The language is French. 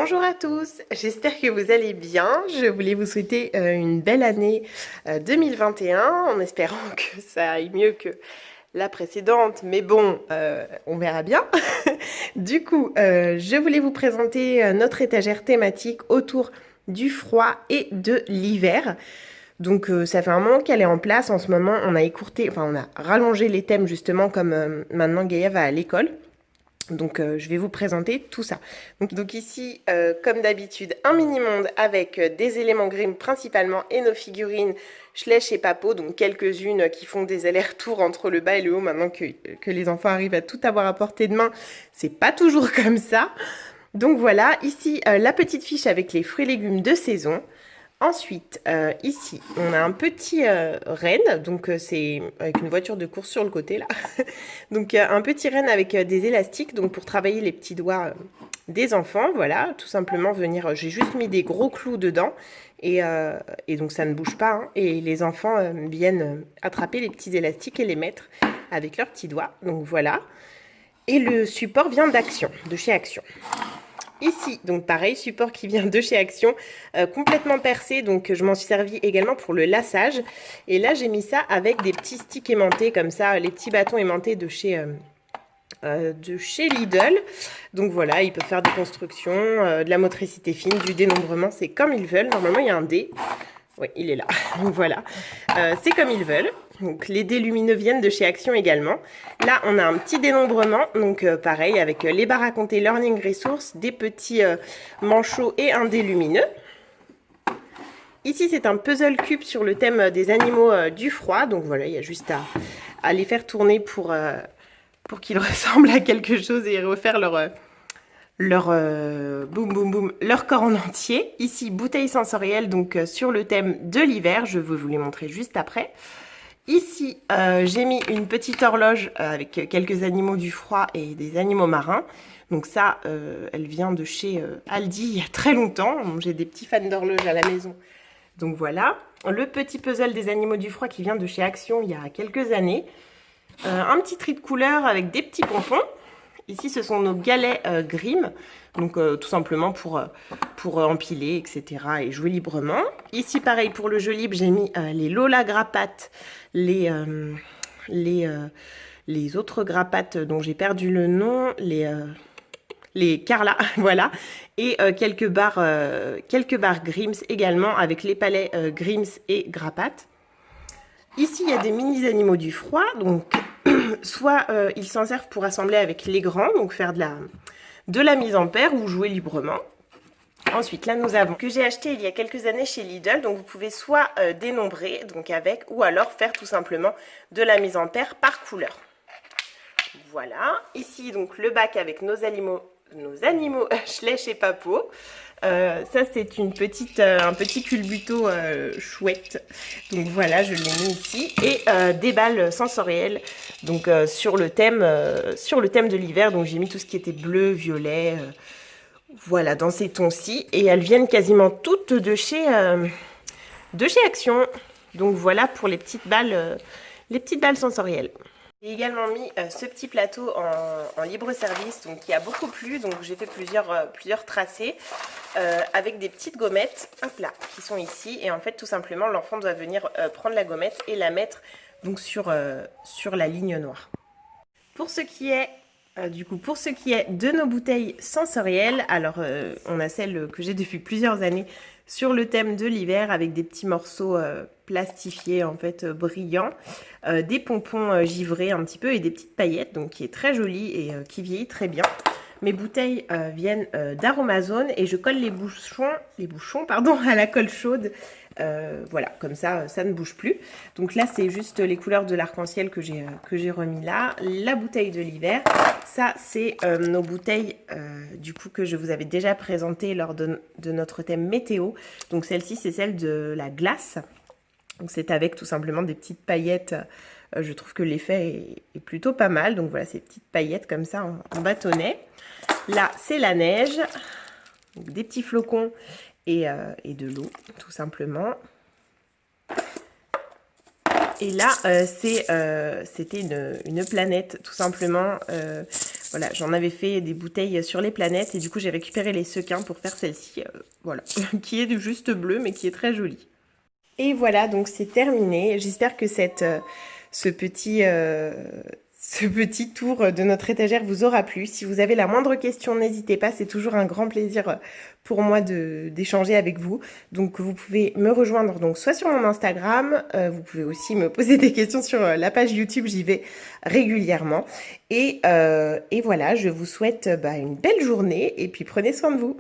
Bonjour à tous, j'espère que vous allez bien. Je voulais vous souhaiter une belle année 2021 en espérant que ça aille mieux que la précédente, mais bon, on verra bien. Du coup, je voulais vous présenter notre étagère thématique autour du froid et de l'hiver. Donc ça fait un moment qu'elle est en place. En ce moment, on a écourté, enfin on a rallongé les thèmes justement comme maintenant Gaïa va à l'école. Donc je vais vous présenter tout ça. Donc ici, comme d'habitude, un mini-monde avec des éléments Grimm principalement et nos figurines Schleich et Papo, donc quelques-unes qui font des allers-retours entre le bas et le haut maintenant que les enfants arrivent à tout avoir à portée de main. C'est pas toujours comme ça. Donc voilà, ici la petite fiche avec les fruits et légumes de saison. Ensuite, ici, on a un petit renne, donc c'est avec une voiture de course sur le côté là. Donc un petit renne avec des élastiques, donc pour travailler les petits doigts des enfants, voilà, tout simplement venir. J'ai juste mis des gros clous dedans et donc ça ne bouge pas. Hein, et les enfants viennent attraper les petits élastiques et les mettre avec leurs petits doigts. Donc voilà. Et le support vient d'Action, de chez Action. Ici, donc pareil, support qui vient de chez Action, complètement percé, donc je m'en suis servi également pour le lassage. Et là, j'ai mis ça avec des petits sticks aimantés, comme ça, les petits bâtons aimantés de chez Lidl. Donc voilà, ils peuvent faire des constructions, de la motricité fine, du dénombrement, c'est comme ils veulent. Normalement, il y a un dé. Oui, il est là. Donc voilà, c'est comme ils veulent. Donc les dés lumineux viennent de chez Action également. Là, on a un petit dénombrement, donc pareil, avec les barres à compter Learning Resource, des petits manchots et un dé lumineux. Ici, c'est un puzzle cube sur le thème des animaux du froid. Donc voilà, il y a juste à les faire tourner pour qu'ils ressemblent à quelque chose et refaire leur corps en entier. Ici, bouteille sensorielle, donc sur le thème de l'hiver. Je vais vous les montrer juste après. Ici, j'ai mis une petite horloge avec quelques animaux du froid et des animaux marins. Donc ça, elle vient de chez Aldi il y a très longtemps. J'ai des petits fans d'horloge à la maison. Donc voilà. Le petit puzzle des animaux du froid qui vient de chez Action il y a quelques années. Un petit tri de couleurs avec des petits pompons. Ici, ce sont nos galets Grimm, donc tout simplement pour empiler, etc. et jouer librement. Ici, pareil, pour le jeu libre, j'ai mis les Lola Grappates, les autres Grappates dont j'ai perdu le nom, les Carla, voilà, et quelques barres Grimms également, avec les palets Grimms et Grappates. Ici, il y a des mini-animaux du froid, donc soit ils s'en servent pour assembler avec les grands, donc faire de la mise en paire ou jouer librement. Ensuite, là, nous avons que j'ai acheté il y a quelques années chez Lidl, donc vous pouvez soit dénombrer, donc avec, ou alors faire tout simplement de la mise en paire par couleur. Voilà, ici donc le bac avec nos animaux Schleich et Papo. Ça c'est un petit culbuto chouette, donc voilà, je l'ai mis ici, et des balles sensorielles, donc sur le thème de l'hiver. Donc j'ai mis tout ce qui était bleu, violet, voilà, dans ces tons-ci, et elles viennent quasiment toutes de chez Action. Donc voilà pour les petites balles sensorielles. J'ai également mis ce petit plateau en libre service, donc qui a beaucoup plu. Donc j'ai fait plusieurs tracés avec des petites gommettes, hop là, qui sont ici. Et en fait, tout simplement, l'enfant doit venir prendre la gommette et la mettre donc sur la ligne noire. Pour ce qui est de nos bouteilles sensorielles, alors on a celle que j'ai depuis plusieurs années sur le thème de l'hiver avec des petits morceaux plastifiés en fait brillants, des pompons givrés un petit peu et des petites paillettes, donc qui est très jolie et qui vieillit très bien. Mes bouteilles viennent d'Aromazone et je colle les bouchons à la colle chaude. Voilà, comme ça, ça ne bouge plus. Donc là, c'est juste les couleurs de l'arc-en-ciel que j'ai remis là. La bouteille de l'hiver, ça, c'est nos bouteilles du coup que je vous avais déjà présentées lors de notre thème météo. Donc celle-ci, c'est celle de la glace. Donc c'est avec tout simplement des petites paillettes. Je trouve que l'effet est plutôt pas mal. Donc voilà, ces petites paillettes comme ça en bâtonnet. Là, c'est la neige. Donc des petits flocons et de l'eau, tout simplement. Et là, c'était une planète, tout simplement, Voilà, j'en avais fait des bouteilles sur les planètes et du coup j'ai récupéré les sequins pour faire celle-ci, voilà, qui est juste bleue mais qui est très jolie. Et voilà, donc c'est terminé. J'espère que ce petit tour de notre étagère vous aura plu. Si vous avez la moindre question, n'hésitez pas. C'est toujours un grand plaisir pour moi d'échanger avec vous. Donc vous pouvez me rejoindre donc soit sur mon Instagram, vous pouvez aussi me poser des questions sur la page YouTube. J'y vais régulièrement. Et voilà, je vous souhaite une belle journée et puis prenez soin de vous.